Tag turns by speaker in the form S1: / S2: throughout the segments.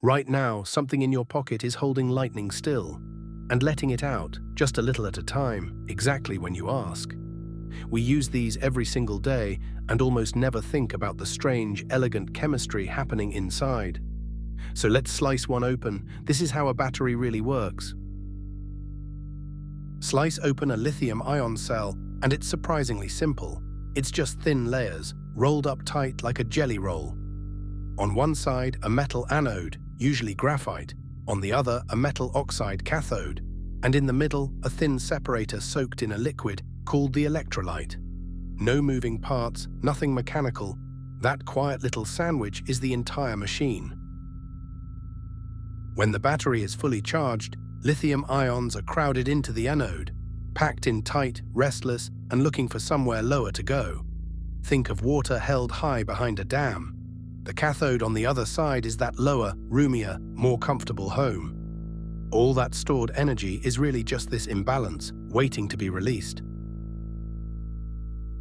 S1: Right now, something in your pocket is holding lightning still and letting it out, just a little at a time, exactly when you ask. We use these every single day and almost never think about the strange, elegant chemistry happening inside. So let's slice one open. This is how a battery really works. Slice open a lithium-ion cell, and it's surprisingly simple. It's just thin layers, rolled up tight like a jelly roll. On one side, a metal anode, usually graphite. On the other, a metal oxide cathode. And in the middle, a thin separator soaked in a liquid called the electrolyte. No moving parts, nothing mechanical. That quiet little sandwich is the entire machine. When the battery is fully charged, lithium ions are crowded into the anode, packed in tight, restless, and looking for somewhere lower to go. Think of water held high behind a dam. The cathode on the other side is that lower, roomier, more comfortable home. All that stored energy is really just this imbalance, waiting to be released.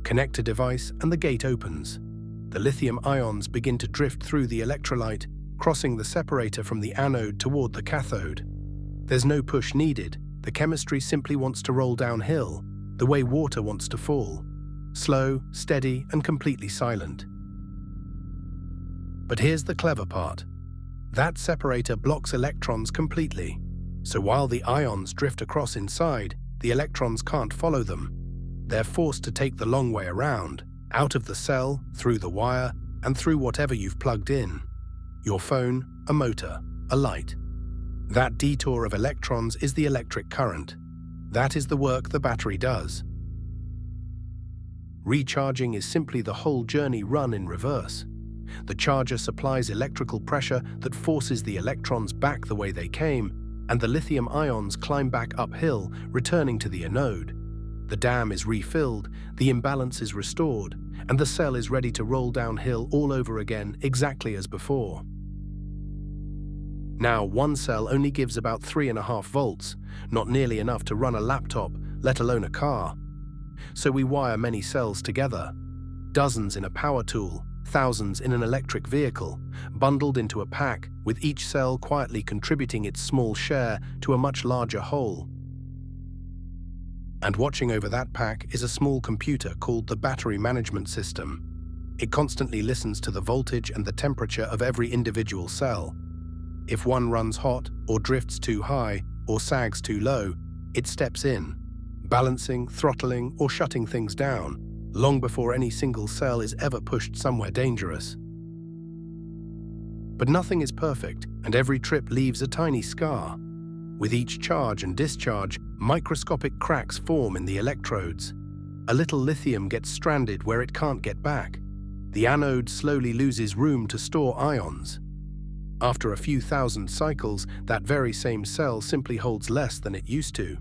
S1: Connect a device and the gate opens. The lithium ions begin to drift through the electrolyte, crossing the separator from the anode toward the cathode. There's no push needed. The chemistry simply wants to roll downhill, the way water wants to fall. Slow, steady, and completely silent. But here's the clever part. That separator blocks electrons completely. So while the ions drift across inside, the electrons can't follow them. They're forced to take the long way around, out of the cell, through the wire, and through whatever you've plugged in. Your phone, a motor, a light. That detour of electrons is the electric current. That is the work the battery does. Recharging is simply the whole journey run in reverse. The charger supplies electrical pressure that forces the electrons back the way they came, and the lithium ions climb back uphill, returning to the anode. The dam is refilled, the imbalance is restored, and the cell is ready to roll downhill all over again, exactly as before. Now, one cell only gives about 3.5 volts, not nearly enough to run a laptop, let alone a car. So we wire many cells together, dozens in a power tool, thousands in an electric vehicle, bundled into a pack, with each cell quietly contributing its small share to a much larger whole. And watching over that pack is a small computer called the battery management system. It constantly listens to the voltage and the temperature of every individual cell. If one runs hot, or drifts too high, or sags too low, it steps in, balancing, throttling, or shutting things down, long before any single cell is ever pushed somewhere dangerous. But nothing is perfect, and every trip leaves a tiny scar. With each charge and discharge, microscopic cracks form in the electrodes. A little lithium gets stranded where it can't get back. The anode slowly loses room to store ions. After a few thousand cycles, that very same cell simply holds less than it used to.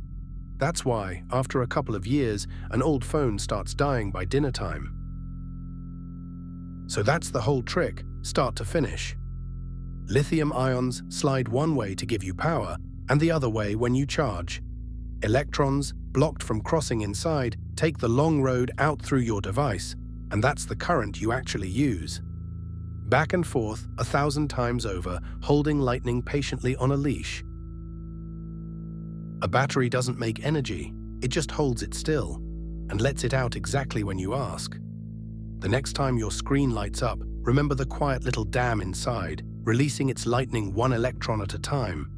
S1: That's why, after a couple of years, an old phone starts dying by dinner time. So that's the whole trick, start to finish. Lithium ions slide one way to give you power, and the other way when you charge. Electrons, blocked from crossing inside, take the long road out through your device, and that's the current you actually use. Back and forth 1,000 times over, holding lightning patiently on a leash. A battery doesn't make energy, it just holds it still, and lets it out exactly when you ask. The next time your screen lights up, remember the quiet little dam inside, releasing its lightning one electron at a time,